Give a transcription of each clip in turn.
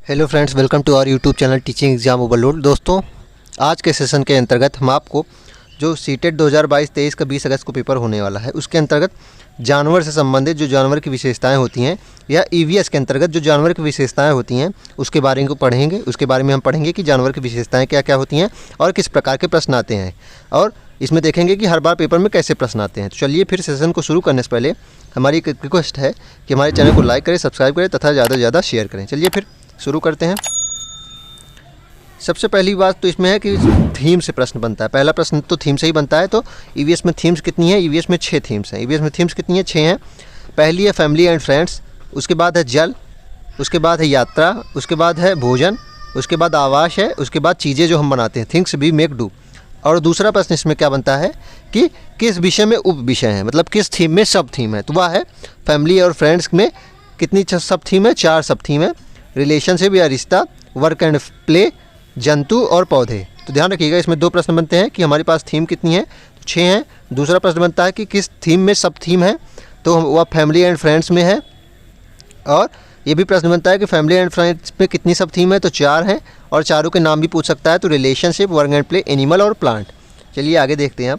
Hello friends, welcome to our YouTube channel teaching exam overload. दोस्तों, आज के session के अंतर्गत हम आपको जो सीटेट 2022-23 का 20 अगस्त को पेपर होने वाला है उसके अंतर्गत जानवर से संबंधित जो जानवर की विशेषताएं होती हैं या ईवीएस के अंतर्गत जो जानवर की विशेषताएं होती हैं उसके बारे में पढ़ेंगे। उसके बारे में हम पढ़ेंगे कि जानवर की विशेषताएँ क्या क्या होती हैं और किस प्रकार के प्रश्न आते हैं, और इसमें देखेंगे कि हर बार पेपर में कैसे प्रश्न आते हैं। तो चलिए फिर सेशन को शुरू करने से पहले हमारी एक रिक्वेस्ट है कि हमारे चैनल को लाइक करें, सब्सक्राइब करें तथा ज़्यादा से ज़्यादा शेयर करें। चलिए फिर शुरू करते हैं। सबसे पहली बात तो इसमें है कि थीम से प्रश्न बनता है। पहला प्रश्न तो थीम से ही बनता है। तो ईवीएस में थीम्स कितनी है? ईवीएस में 6 थीम्स हैं। ईवीएस में थीम्स कितनी है? 6 हैं। पहली है फैमिली एंड फ्रेंड्स, उसके बाद है जल, उसके बाद है यात्रा, उसके बाद है भोजन, उसके बाद आवास है, उसके बाद चीज़ें जो हम बनाते हैं, थिंग्स वी मेक डू। और दूसरा प्रश्न इसमें क्या बनता है कि किस विषय में उप विषय हैं, मतलब किस थीम में सब थीम है। तो वह है फैमिली और फ्रेंड्स में कितनी सब थीम है? 4 सब थीम है। रिलेशनशिप या रिश्ता, वर्क एंड प्ले, जंतु और पौधे। तो ध्यान रखिएगा, इसमें 2 प्रश्न बनते हैं कि हमारे पास थीम कितनी है, तो 6 हैं। दूसरा प्रश्न बनता है कि किस थीम में सब थीम है, तो वह फैमिली एंड फ्रेंड्स में है। और ये भी प्रश्न बनता है कि फैमिली एंड फ्रेंड्स में कितनी सब थीम है, तो 4 हैं। और चारों के नाम भी पूछ सकता है, तो relationship, work and play, animal और प्लांट। चलिए आगे देखते हैं।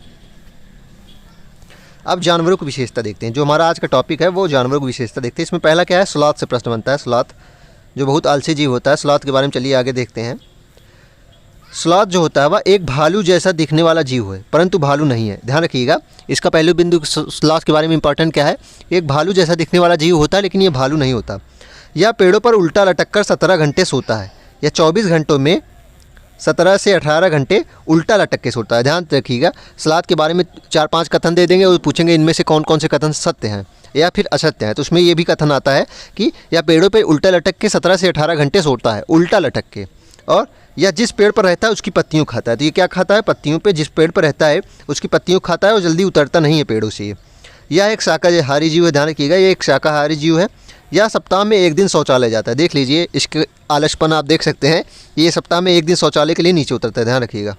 अब जानवरों की विशेषता देखते हैं। जो हमारा आज का टॉपिक है वो जानवरों की विशेषता देखते हैं। इसमें पहला क्या है? स्लॉथ से प्रश्न बनता है। स्लॉथ जो बहुत आलसी जीव होता है, स्लॉथ के बारे में चलिए आगे देखते हैं। स्लॉथ जो होता है वह एक भालू जैसा दिखने वाला जीव है, परंतु भालू नहीं है। ध्यान रखिएगा, इसका पहलू बिंदु स्लॉथ के बारे में इंपॉर्टेंट क्या है? एक भालू जैसा दिखने वाला जीव होता है, लेकिन ये भालू नहीं होता। यह पेड़ों पर उल्टा लटक कर 17 घंटे सोता है। यह 24 घंटों में 17 से 18 घंटे उल्टा लटक के सोता है। ध्यान रखिएगा, स्लॉथ के बारे में 4-5 कथन दे देंगे और पूछेंगे इनमें से कौन कौन से कथन सत्य हैं या फिर असत्य हैं। तो उसमें ये भी कथन आता है कि यह पेड़ों पर उल्टा लटक के 17 से 18 घंटे सोता है, उल्टा लटक के। और यह जिस पेड़ पर रहता है उसकी पत्तियों खाता है। तो ये क्या खाता है? पत्तियों पे, जिस पेड़ पर रहता है उसकी पत्तियों खाता है और जल्दी उतरता नहीं है पेड़ों से। यह एक शाकाहारी जीव है। ध्यान रखिएगा, ये एक शाकाहारी जीव है। यह सप्ताह में 1 दिन शौचालय जाता है। देख लीजिए, इसके आलसपन आप देख सकते हैं। ये सप्ताह में 1 दिन शौचालय के लिए नीचे उतरता है। ध्यान रखिएगा।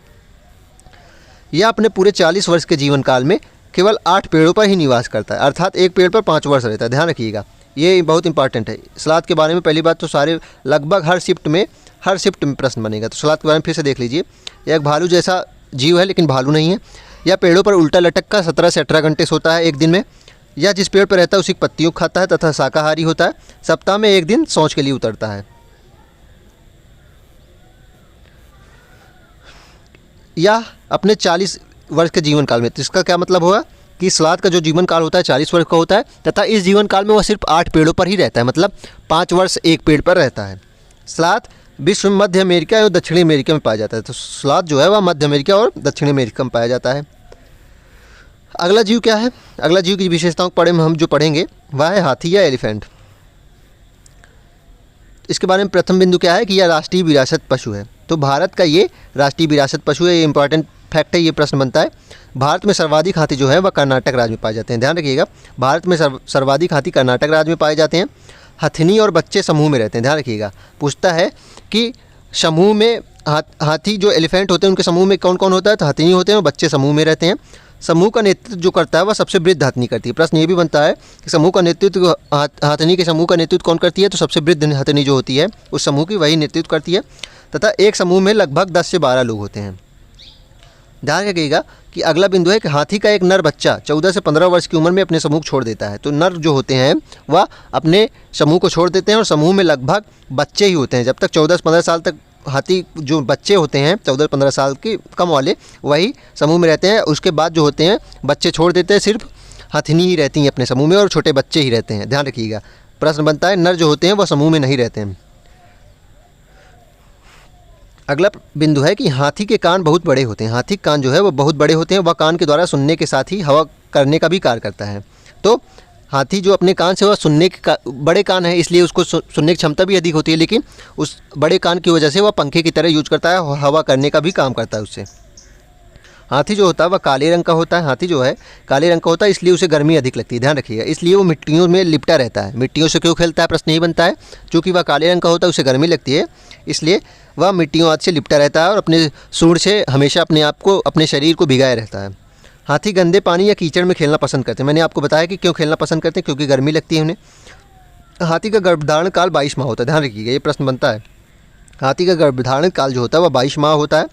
यह अपने पूरे 40 वर्ष के जीवन काल में केवल 8 पेड़ों पर ही निवास करता है, अर्थात एक पेड़ पर 5 वर्ष रहता है। ध्यान रखिएगा, ये बहुत इंपॉर्टेंट है। स्लॉथ के बारे में पहली बात तो सारे लगभग हर शिफ्ट में प्रश्न बनेगा। तो स्लॉथ के बारे में फिर से देख लीजिए। यह एक भालू जैसा जीव है, लेकिन भालू नहीं है। यह पेड़ों पर उल्टा लटक कर 17 से 18 घंटे सोता है एक दिन में। यह जिस पेड़ पर रहता है उसी पत्तियों खाता है तथा शाकाहारी होता है। सप्ताह में 1 दिन शौच के लिए उतरता है। यह अपने 40 वर्ष के जीवन काल में, तो इसका क्या मतलब होगा कि स्लॉथ का जो जीवन काल होता है 40 वर्ष का होता है तथा इस जीवन काल में वह सिर्फ 8 पेड़ों पर ही रहता है, मतलब 5 वर्ष एक पेड़ पर रहता है। स्लॉथ विश्व में मध्य अमेरिका और दक्षिणी अमेरिका में पाया जाता है। तो स्लॉथ जो है वह मध्य अमेरिका और दक्षिणी अमेरिका में पाया जाता है। अगला जीव क्या है? अगला जीव की विशेषताओं के बारे में हम जो पढ़ेंगे वह है हाथी या एलिफेंट। इसके बारे में प्रथम बिंदु क्या है कि यह राष्ट्रीय विरासत पशु है। तो भारत का ये राष्ट्रीय विरासत पशु है। ये इंपॉर्टेंट फैक्ट है, ये प्रश्न बनता है। भारत में सर्वाधिक हाथी जो है वह कर्नाटक राज्य में पाए जाते हैं। ध्यान रखिएगा, भारत में सर्वाधिक हाथी कर्नाटक राज्य में पाए जाते हैं। हथनी और बच्चे समूह में रहते हैं। ध्यान रखिएगा, पूछता है कि समूह में हाथी जो एलिफेंट होते हैं उनके समूह में कौन कौन होता है, तो हथनी होते हैं और बच्चे समूह में रहते हैं। समूह का नेतृत्व जो करता है वह सबसे वृद्ध हथनी करती है। प्रश्न ये भी बनता है कि समूह का नेतृत्व, हथनी के समूह का नेतृत्व कौन करती है, तो सबसे वृद्ध हथनी जो होती है उस समूह की वही नेतृत्व करती है। तथा एक समूह में लगभग 10 से 12 लोग होते हैं। ध्यान रखिएगा कि अगला बिंदु है कि हाथी का एक नर बच्चा 14 से 15 वर्ष की उम्र में अपने समूह छोड़ देता है। तो नर जो होते हैं वह अपने समूह को छोड़ देते हैं और समूह में लगभग बच्चे ही होते हैं। जब तक 14 से 15 साल तक हाथी जो बच्चे होते हैं 14 15 साल के कम वाले वही समूह में रहते हैं। उसके बाद जो होते हैं बच्चे छोड़ देते हैं, सिर्फ हथनी ही रहती हैं अपने समूह में और छोटे बच्चे ही रहते हैं। ध्यान रखिएगा, प्रश्न बनता है नर जो होते हैं वह समूह में नहीं रहते हैं। अगला बिंदु है कि हाथी के कान बहुत बड़े होते हैं। हाथी के कान जो है वो बहुत बड़े होते हैं। वह कान के द्वारा सुनने के साथ ही हवा करने का भी कार्य करता है। तो हाथी जो अपने कान से वह सुनने के बड़े कान है, इसलिए उसको सुनने की क्षमता भी अधिक होती है, लेकिन उस बड़े कान की वजह से वह पंखे की तरह यूज करता है, हवा करने का भी काम करता है उससे। हाथी जो होता है वह काले रंग का होता है। हाथी जो है काले रंग का होता है, इसलिए उसे गर्मी अधिक लगती है। ध्यान रखिएगा, इसलिए वो मिट्टियों में लिपटा रहता है। मिट्टियों से क्यों खेलता है? प्रश्न यही बनता है। चूँकि वह काले रंग का होता है उसे गर्मी लगती है, इसलिए वह मिट्टियों आदि से लिपटा रहता है और अपने सूंड से हमेशा अपने आप को, अपने शरीर को भिगाए रहता है। हाथी गंदे पानी या कीचड़ में खेलना पसंद करते हैं। मैंने आपको बताया कि क्यों खेलना पसंद करते हैं, क्योंकि गर्मी लगती है उन्हें। हाथी का गर्भधारण काल 22 माह होता है। ध्यान रखिएगा, ये प्रश्न बनता है। हाथी का गर्भधारण काल जो होता है वह 22 माह होता है।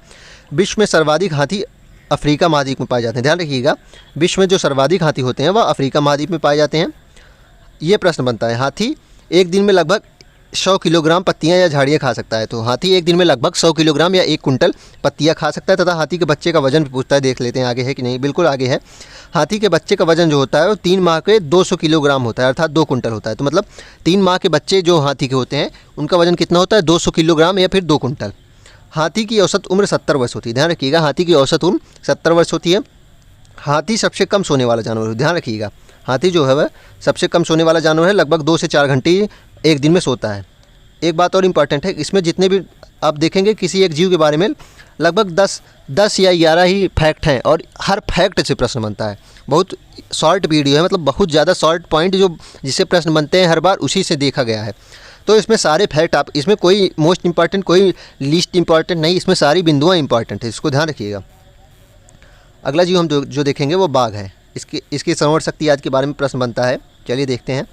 विश्व में सर्वाधिक हाथी अफ्रीका महाद्वीप में पाए जाते हैं। ध्यान रखिएगा, विश्व में जो सर्वाधिक हाथी होते हैं वह अफ्रीका महाद्वीप में पाए जाते हैं। ये प्रश्न बनता है, हाथी एक दिन में लगभग 100 किलोग्राम पत्तियां या झाड़ियाँ खा सकता है। तो हाथी एक दिन में लगभग 100 किलोग्राम या 1 कुंटल पत्तियां खा सकता है। तथा हाथी के बच्चे का वजन भी पूछता है, देख लेते हैं आगे है कि नहीं। बिल्कुल आगे है। हाथी के बच्चे का वजन जो होता है वो 3 माह के 200 किलोग्राम होता है, अर्थात 2 कुंटल होता है। तो मतलब 3 माह के बच्चे जो हाथी के होते हैं उनका वजन कितना होता है, 200 किलोग्राम या फिर 2 कुंटल। हाथी की औसत उम्र 70 वर्ष होती है। ध्यान रखिएगा, हाथी की औसत उम्र 70 वर्ष होती है। हाथी सबसे कम सोने वाला जानवर है। ध्यान रखिएगा, हाथी जो है वह सबसे कम सोने वाला जानवर है, लगभग 2 से 4 घंटे एक दिन में सोता है। एक बात और इम्पॉर्टेंट है, इसमें जितने भी आप देखेंगे किसी एक जीव के बारे में लगभग 10 या 11 ही फैक्ट हैं और हर फैक्ट से प्रश्न बनता है। बहुत शॉर्ट वीडियो है, मतलब बहुत ज़्यादा शॉर्ट पॉइंट जो जिससे प्रश्न बनते हैं हर बार उसी से देखा गया है। तो इसमें सारे फैक्ट आप, इसमें कोई मोस्ट इंपॉर्टेंट कोई लीस्ट इंपॉर्टेंट नहीं, इसमें सारी बिंदुआं इंपॉर्टेंट है, इसको ध्यान रखिएगा। अगला जीव हम जो देखेंगे वो बाघ है। इसकी संवरण शक्ति आज के बारे में प्रश्न बनता है, चलिए देखते हैं।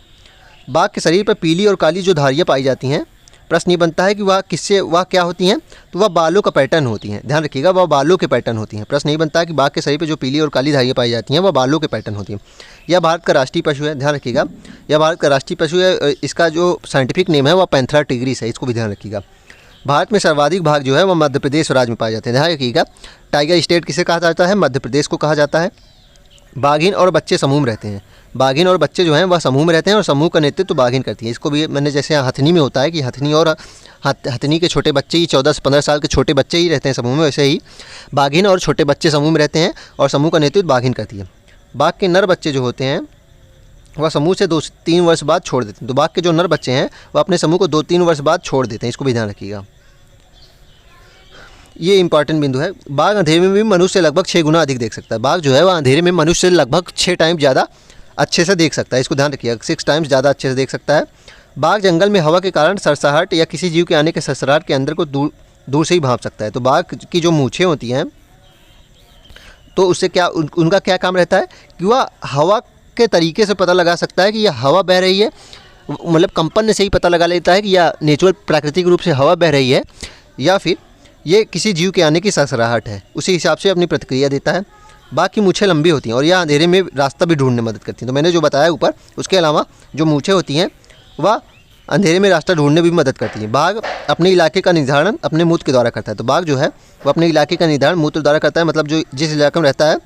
बाघ के शरीर पर पीली और काली जो धारियाँ पाई जाती हैं, प्रश्न ये बनता है कि वह क्या होती हैं, तो वह बालों का पैटर्न होती हैं। ध्यान रखिएगा, वह बालों के पैटर्न होती हैं। प्रश्न ये बनता है कि बाघ के शरीर पे जो पीली और काली धारियाँ पाई जाती हैं वह बालों के पैटर्न होती हैं। यह भारत का राष्ट्रीय पशु है। ध्यान रखिएगा, यह भारत का राष्ट्रीय पशु है। इसका जो साइंटिफिक नेम है वह पैंथेरा टिग्रिस है, इसको भी ध्यान रखिएगा। भारत में सर्वाधिक बाघ जो है वह मध्य प्रदेश राज्य में पाए जाते हैं। ध्यान रखिएगा, टाइगर स्टेट किसे कहा जाता है, मध्य प्रदेश को कहा जाता है। बाघिन और बच्चे समूह में रहते हैं। बाघिन और बच्चे जो हैं वह समूह में रहते हैं और समूह का नेतृत्व बाघिन करती है। इसको भी मैंने जैसे हथनी में होता है कि हथनी और हथनी के छोटे बच्चे ही 14 से 15 साल के छोटे बच्चे ही रहते हैं समूह में, वैसे ही बाघिन और छोटे बच्चे समूह में रहते हैं और समूह का नेतृत्व बाघिन करती है। बाघ के नर बच्चे जो होते हैं वह समूह से 2 से 3 वर्ष बाद छोड़ देते हैं। तो बाघ के जो नर बच्चे हैं वह अपने समूह को 2-3 वर्ष बाद छोड़ देते हैं, इसको भी ध्यान रखिएगा। ये इंपॉर्टेंट बिंदु है। बाघ अंधेरे में भी मनुष्य से लगभग 6 गुना अधिक देख सकता है। बाघ जो है वह अंधेरे में मनुष्य से लगभग 6 टाइम ज़्यादा अच्छे से देख सकता है, इसको ध्यान रखिएगा, 6 टाइम्स ज़्यादा अच्छे से देख सकता है। बाघ जंगल में हवा के कारण सरसराहट या किसी जीव के आने के सरसराहट के अंदर को दूर से ही भांप सकता है। तो बाघ की जो मूँछें होती हैं तो उससे क्या उनका क्या काम रहता है कि वह हवा के तरीके से पता लगा सकता है कि यह हवा बह रही है, मतलब कंपन से ही पता लगा लेता है कि यह नेचुरल प्राकृतिक रूप से हवा बह रही है या फिर ये किसी जीव के आने की सरसराहट है, उसी हिसाब से अपनी प्रतिक्रिया देता है। बाघ की मूँछें लंबी होती हैं और यह अंधेरे में रास्ता भी ढूंढने में मदद करती हैं। तो मैंने जो बताया ऊपर, उसके अलावा जो मूँछें होती हैं वह अंधेरे में रास्ता ढूंढने में भी मदद करती हैं। बाघ अपने इलाके का निर्धारण अपने मूत्र के द्वारा करता है। तो बाघ जो है वह अपने इलाके का निर्धारण मूत्र द्वारा करता है, मतलब जो जिस इलाके में रहता है,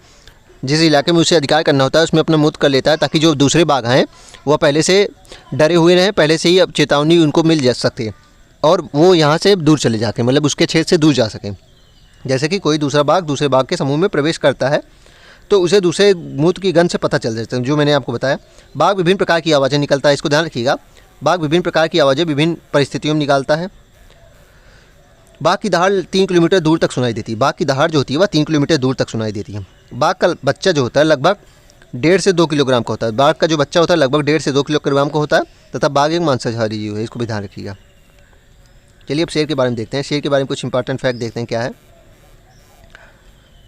जिस इलाके में उसे अधिकार करना होता है उसमें अपना मूत्र कर लेता है, ताकि जो दूसरे बाघ हैं वह पहले से डरे हुए रहें, पहले से ही अब चेतावनी उनको मिल जा सकती है और वो यहाँ से दूर चले जाके, मतलब उसके क्षेत्र से दूर जा सकें। जैसे कि कोई दूसरा बाघ दूसरे बाघ के समूह में प्रवेश करता है तो उसे दूसरे मूत्र की गंध से पता चल जाता है, जो मैंने आपको बताया। बाघ विभिन्न प्रकार की आवाज़ें निकलता है, इसको ध्यान रखिएगा। बाघ विभिन्न प्रकार की आवाज़ें विभिन्न परिस्थितियों में निकालता है। बाघ की दहाड़ 3 किलोमीटर दूर तक सुनाई देती है। बाघ की दहाड़ जो होती है वह 3 किलोमीटर दूर तक सुनाई देती है। बाघ का बच्चा जो होता है लगभग 1.5 से 2 किलोग्राम का होता है। बाघ का जो बच्चा होता है लगभग 1.5 से 2 किलोग्राम का होता है तथा बाघ एक मांसाहारी जीव है, इसको भी ध्यान रखिएगा। चलिए अब शेर के बारे में देखते हैं। शेर के बारे में कुछ इंपॉर्टेंट फैक्ट देखते हैं क्या है।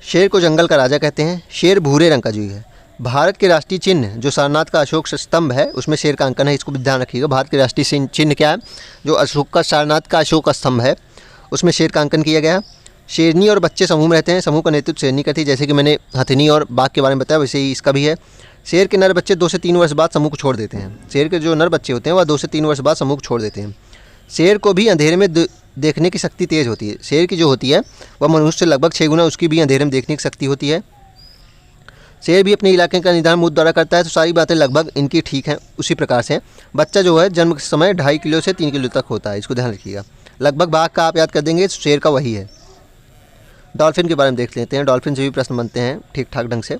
शेर को जंगल का राजा कहते हैं। शेर भूरे रंग का जीव है। भारत के राष्ट्रीय चिन्ह जो सारनाथ का अशोक स्तंभ है उसमें शेर का अंकन है, इसको भी ध्यान रखिएगा। भारत के राष्ट्रीय चिन्ह क्या है, जो अशोक का सारनाथ का अशोक स्तंभ है उसमें शेर का अंकन किया गया। शेरनी और बच्चे समूह में रहते हैं। समूह का नेतृत्व शेरनी करती है, जैसे कि मैंने हथनी और बाघ के बारे में बताया वैसे ही इसका भी है। शेर के नर बच्चे 2 से 3 वर्ष बाद समूह को छोड़ देते हैं। शेर के जो नर बच्चे होते हैं वह 2 से 3 वर्ष बाद समूह को छोड़ देते हैं। शेर को भी अंधेरे में देखने की शक्ति तेज़ होती है। शेर की जो होती है वह मनुष्य से लगभग 6 गुना उसकी भी अंधेरे में देखने की शक्ति होती है। शेर भी अपने इलाके का निदान मूत्र द्वारा करता है। तो सारी बातें लगभग इनकी ठीक हैं, उसी प्रकार से। बच्चा जो है जन्म के समय 2.5 किलो से 3 किलो तक होता है, इसको ध्यान रखिएगा। लगभग बाघ का आप याद कर देंगे, शेर का वही है। डॉल्फिन के बारे में देख लेते हैं। डॉल्फिन से भी प्रश्न बनते हैं ठीक ठाक ढंग से।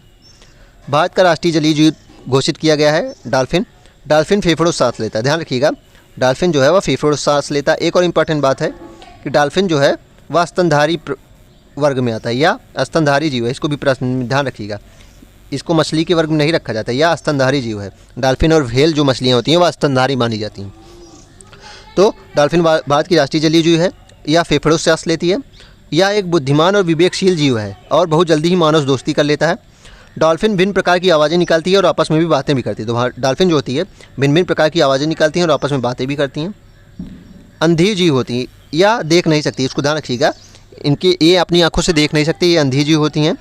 भारत का राष्ट्रीय जलीय जीव घोषित किया गया है डॉल्फिन। डॉल्फिन फेफड़ों से सांस लेता है, ध्यान रखिएगा। डॉल्फिन जो है वह फेफड़ों से सांस लेता है। एक और इम्पॉर्टेंट बात है कि डॉल्फिन जो है वह स्तनधारी वर्ग में आता है या स्तनधारी जीव है, इसको भी प्रश्न ध्यान रखिएगा। इसको मछली के वर्ग में नहीं रखा जाता, या स्तनधारी जीव है। डॉल्फिन और व्हेल जो मछलियाँ होती हैं वह स्तनधारी मानी जाती हैं। तो डॉल्फिन भारत की राष्ट्रीय जलीय जीव है, या फेफड़ों से सांस लेती है, या एक बुद्धिमान और विवेकशील जीव है और बहुत जल्दी ही मानव दोस्ती कर लेता है। डॉल्फिन भिन्न प्रकार की आवाज़ें निकालती है और आपस में भी बातें भी करती है। तो डॉल्फिन जो होती है भिन्न भिन्न प्रकार की आवाज़ें निकालती हैं और आपस में बातें भी करती हैं। अंधी जीव होती है, या देख नहीं सकती, इसको ध्यान रखिएगा। इनकी ये अपनी आंखों से देख नहीं सकती, ये अंधी जीव होती हैं।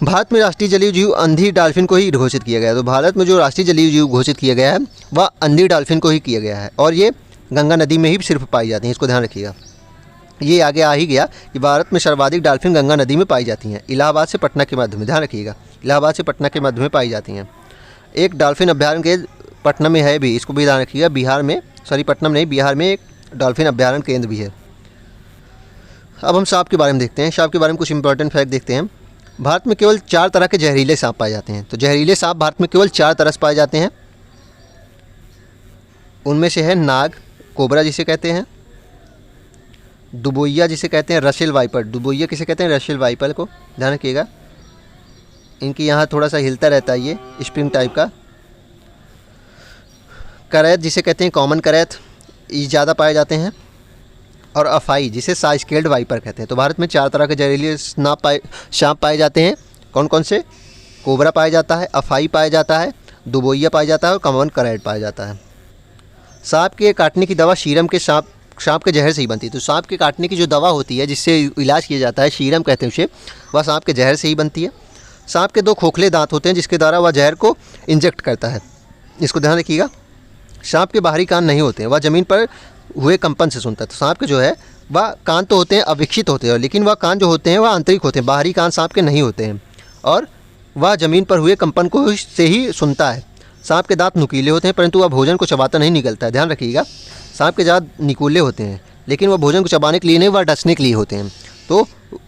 भारत में राष्ट्रीय जलीय जीव अंधी डॉल्फिन को ही घोषित किया गया है। तो भारत में जो राष्ट्रीय जलीय जीव घोषित किया गया है वह अंधी डॉल्फिन को ही किया गया है, और ये गंगा नदी में ही सिर्फ पाई जाती हैं, इसको ध्यान रखिएगा। ये आगे आ ही गया कि भारत में सर्वाधिक डॉल्फिन गंगा नदी में पाई जाती हैं, इलाहाबाद से पटना के मध्य में, ध्यान रखिएगा, इलाहाबाद से पटना के मध्य में पाई जाती हैं। एक डॉल्फिन अभ्यारण्य केंद्र पटना में है भी, इसको भी ध्यान रखिएगा। बिहार में, सॉरी पटना में नहीं, बिहार में एक डॉल्फिन अभ्यारण्य केंद्र भी है। अब हम सांप के बारे में देखते हैं, सांप के बारे में कुछ इंपॉर्टेंट फैक्ट देखते हैं। भारत में केवल 4 तरह के जहरीले सांप पाए जाते हैं। तो जहरीले सांप भारत में केवल 4 तरह से पाए जाते हैं। उनमें से है नाग, कोबरा जिसे कहते हैं, दुबोइया जिसे कहते हैं, रसेल वाइपर, दुबोइया किसे कहते हैं, रसेल वाइपर को ध्यान रखिएगा। इनकी यहाँ थोड़ा सा हिलता रहता है, ये स्प्रिंग टाइप का। करैत जिसे कहते हैं, कॉमन करैत, ये ज़्यादा पाए जाते हैं। और अफाई जिसे साइस्केल्ड वाइपर कहते हैं। तो भारत में 4 तरह के जहरीले सांप पाए जाते हैं। कौन कौन से? कोबरा पाया जाता है, अफाई पाया जाता है, दुबोइया पाया जाता है और कॉमन करैट पाया जाता है। सांप के काटने की दवा शीरम के सांप के जहर से ही बनती है। तो सांप के काटने की जो दवा होती है जिससे इलाज किया जाता है, शीरम कहते हैं उसे, वह सांप के जहर से ही बनती है। सांप के 2 खोखले दांत होते हैं जिसके द्वारा वह जहर को इंजेक्ट करता है, इसको ध्यान रखिएगा। सांप के बाहरी कान नहीं होते हैं, वह ज़मीन पर हुए कंपन से सुनता है। तो सांप के जो है वह कान तो होते हैं, अविकसित होते हैं, लेकिन वह कान जो होते हैं वह आंतरिक होते हैं, बाहरी कान सांप के नहीं होते हैं, और वह ज़मीन पर हुए कंपन को से ही सुनता है। सांप के दांत नुकीले होते हैं परंतु वह भोजन को चबाता नहीं निकलता है, ध्यान रखिएगा। सांप के दांत नुकीले होते हैं लेकिन वह भोजन को चबाने के लिए नहीं, वह डसने के लिए होते हैं। तो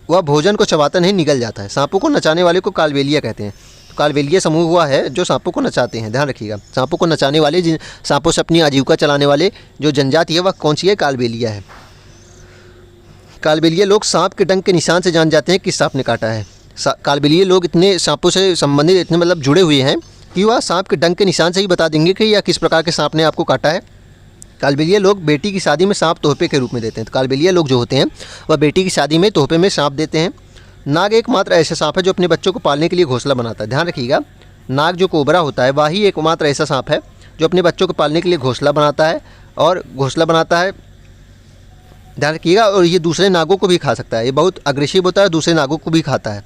वह भोजन को चबाता नहीं, निगल जाता है। सांपों को नचाने वाले को कालबेलिया कहते हैं। तो कालबेलिया समूह हुआ है जो सांपों को नचाते हैं, ध्यान रखिएगा। सांपों को नचाने वाले, जिन सांपों से अपनी आजीविका चलाने वाले जो जनजाति है वह कौन सी है? कालबेलिया है। कालबेलिया लोग सांप के डंक के निशान से जान जाते हैं किस सांप ने काटा है। कालबेलिया लोग इतने सांपों से संबंधित, इतने मतलब जुड़े हुए हैं कि वह सांप के डंक के निशान से ही बता देंगे कि यह किस प्रकार के सांप ने आपको काटा है। कालबेलिया लोग बेटी की शादी में सांप तोहफे के रूप में देते हैं। तो कालबेलिया लोग जो होते हैं वह बेटी की शादी में तोहफे में सांप देते हैं। नाग एकमात्र ऐसा सांप है जो अपने बच्चों को पालने के लिए घोंसला बनाता है, ध्यान रखिएगा। नाग जो कोबरा होता है वही एकमात्र ऐसा सांप है जो अपने बच्चों को पालने के लिए घोंसला बनाता है, ध्यान रखिएगा। और ये दूसरे नागों को भी खा सकता है, ये बहुत अग्रेसिव होता है, दूसरे नागों को भी खाता है।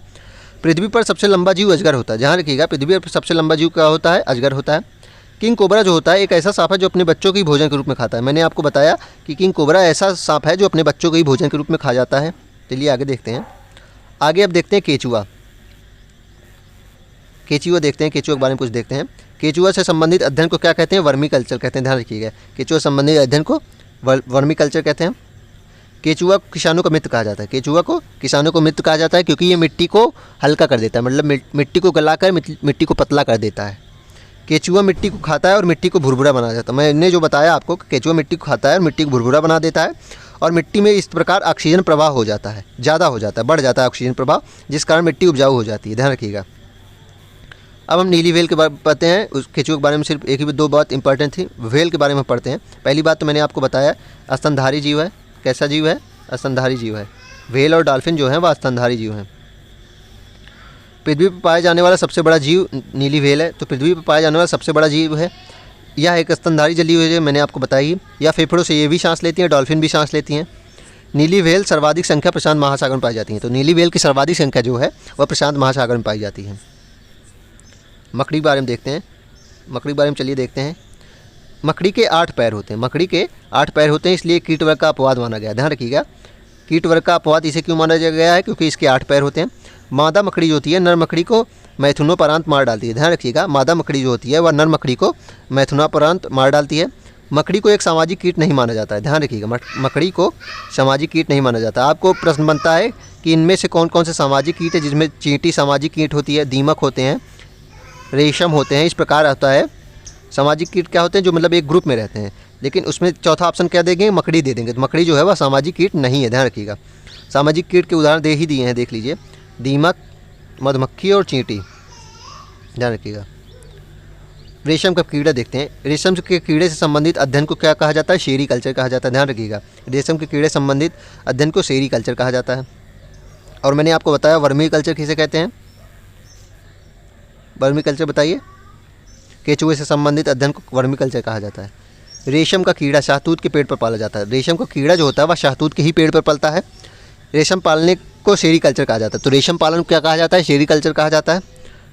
पृथ्वी पर सबसे लंबा जीव अजगर होता है, ध्यान रखिएगा। पृथ्वी पर सबसे लंबा जीव क्या होता है? अजगर होता है। किंग कोबरा जो होता है एक ऐसा सांप है जो अपने बच्चों के भोजन के रूप में खाता है। मैंने आपको बताया कि किंग कोबरा ऐसा सांप है जो अपने बच्चों को ही भोजन के रूप में खा जाता है। चलिए आगे देखते हैं। आगे अब देखते हैं केचुआ। केचुआ देखते हैं, केचुआ के बारे में कुछ देखते हैं। केचुआ से संबंधित अध्ययन को क्या कहते हैं? वर्मी कल्चर कहते हैं, ध्यान रखिएगा। केचुआ संबंधित अध्ययन को वर्मी कल्चर कहते हैं। केचुआ को किसानों का मित्र कहा जाता है। केचुआ को किसानों को मित्र कहा जाता है क्योंकि ये मिट्टी को हल्का कर देता है, मतलब मिट्टी को गलाकर मिट्टी को पतला कर देता है। केचुआ मिट्टी को खाता है और मिट्टी को भुरभुरा बना देता है। मैंने जो बताया आपको कि केचुआ मिट्टी को खाता है और मिट्टी को भुरभुरा बना देता है, और मिट्टी में इस प्रकार ऑक्सीजन प्रवाह हो जाता है, ज़्यादा हो जाता है, बढ़ जाता है ऑक्सीजन प्रवाह, जिस कारण मिट्टी उपजाऊ हो जाती है, ध्यान रखिएगा। अब हम नीली व्हेल के बारे में पढ़ते हैं। उस केचुआ के बारे में सिर्फ एक ही 2 बात इंपॉर्टेंट थी। व्हेल के बारे में पढ़ते हैं। पहली बात तो मैंने आपको बताया, स्तनधारी जीव है। कैसा जीव है? स्तनधारी जीव है। व्हेल और डॉल्फिन जो है वह स्तनधारी जीव हैं। पृथ्वी पर पाया जाने वाला सबसे बड़ा जीव नीली व्हेल है। तो पृथ्वी पर पाया जाने वाला सबसे बड़ा जीव है, यह एक स्तनधारी जलीय है, मैंने आपको बताई। या फेफड़ों से ये भी सांस लेती हैं, डॉल्फिन भी सांस लेती हैं। नीली व्हेल सर्वाधिक संख्या प्रशांत महासागर में पाई जाती है। तो नीली व्हेल की सर्वाधिक संख्या जो है वह प्रशांत महासागर में पाई जाती है। मकड़ी के बारे में देखते हैं। मकड़ी के बारे में चलिए देखते हैं। मकड़ी के 8 पैर होते हैं। मकड़ी के 8 पैर होते हैं, इसलिए कीट वर्ग का अपवाद माना गया, ध्यान रखिएगा। कीट वर्ग का अपवाद इसे क्यों माना गया है? क्योंकि इसके 8 पैर होते हैं। मादा मकड़ी जो होती है नर मकड़ी को मैथुनोपरांत मार डालती है, ध्यान रखिएगा। मादा मकड़ी जो होती है वह नर मकड़ी को मैथुनोपरांत मार डालती है। मकड़ी को एक सामाजिक कीट नहीं माना जाता है, ध्यान रखिएगा। मकड़ी को सामाजिक कीट नहीं माना जाता। आपको प्रश्न बनता है कि इनमें से कौन कौन से सामाजिक कीट है, जिसमें चींटी सामाजिक कीट होती है, दीमक होते हैं, रेशम होते हैं, इस प्रकार होता है। सामाजिक कीट क्या होते हैं? जो मतलब एक ग्रुप में रहते हैं। लेकिन उसमें चौथा ऑप्शन क्या देंगे? मकड़ी दे देंगे। तो मकड़ी जो है वह सामाजिक कीट नहीं है, ध्यान रखिएगा। सामाजिक कीट के उदाहरण दे ही दिए हैं, देख लीजिए। दीमक, मधुमक्खी और चींटी, ध्यान रखिएगा। रेशम का कीड़ा देखते हैं। रेशम के कीड़े से संबंधित अध्ययन को क्या कहा जाता है? सेरीकल्चर कहा जाता है, ध्यान रखिएगा। रेशम के कीड़े संबंधित अध्ययन को सेरीकल्चर कहा जाता है। और मैंने आपको बताया वर्मी कल्चर किसे कहते हैं? वर्मी कल्चर बताइए। केचुए से संबंधित अध्ययन को वर्मी कल्चर कहा जाता है। रेशम का कीड़ा शहतूत के पेड़ पर पाला जाता है। रेशम का कीड़ा जो होता है वह शहतूत के ही पेड़ पर पलता है। रेशम पालने को सेरीकल्चर कहा जाता है। तो रेशम पालन क्या कहा जाता है? सेरीकल्चर कहा जाता है।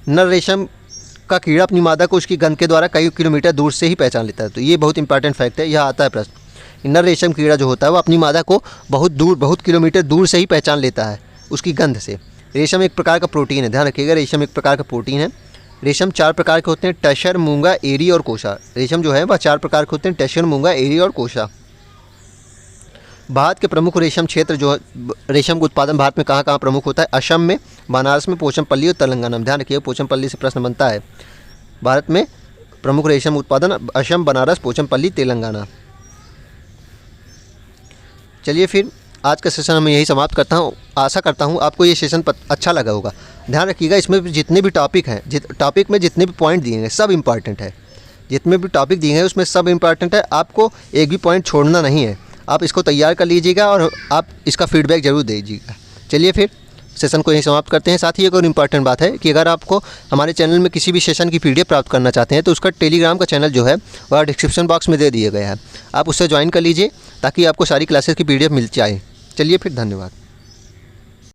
नर रेशम का कीड़ा अपनी मादा को उसकी गंध के द्वारा कई किलोमीटर दूर से ही पहचान लेता है। तो ये बहुत इंपॉर्टेंट फैक्ट है, यह आता है प्रश्न। नर रेशम कीड़ा जो होता है वो अपनी मादा को बहुत किलोमीटर दूर से ही पहचान लेता है उसकी गंध से। रेशम एक प्रकार का प्रोटीन है, ध्यान रखिएगा, रेशम एक प्रकार का प्रोटीन है। रेशम 4 प्रकार के होते हैं, टसर, मूंगा, एरी और कोशा। रेशम जो है वह 4 प्रकार के होते हैं, टसर, मूंगा, एरी और कोशा। भारत के प्रमुख रेशम क्षेत्र जो रेशम का उत्पादन भारत में कहाँ प्रमुख होता है? असम में, बनारस में, पोचमपल्ली और तेलंगाना में। ध्यान रखिए, पोचमपल्ली से प्रश्न बनता है। भारत में प्रमुख रेशम उत्पादन असम, बनारस, पोचमपल्ली, तेलंगाना। चलिए फिर आज का सेशन मैं यही समाप्त करता हूँ। आशा करता हूँ आपको ये सेशन अच्छा लगा होगा। ध्यान रखिएगा, इसमें जितने भी टॉपिक हैं, टॉपिक में जितने भी पॉइंट दिए हैं सब इंपॉर्टेंट है। जितने भी टॉपिक दिए हैं उसमें सब इंपॉर्टेंट है, आपको एक भी पॉइंट छोड़ना नहीं है। आप इसको तैयार कर लीजिएगा और आप इसका फीडबैक ज़रूर दीजिएगा। चलिए फिर सेशन को यहीं समाप्त करते हैं। साथ ही एक और इम्पॉर्टेंट बात है कि अगर आपको हमारे चैनल में किसी भी सेशन की PDF प्राप्त करना चाहते हैं तो उसका टेलीग्राम का चैनल जो है वह डिस्क्रिप्शन बॉक्स में दे दिया गया है। आप उससे ज्वाइन कर लीजिए ताकि आपको सारी क्लासेस की PDF मिल जाए। चलिए फिर, धन्यवाद।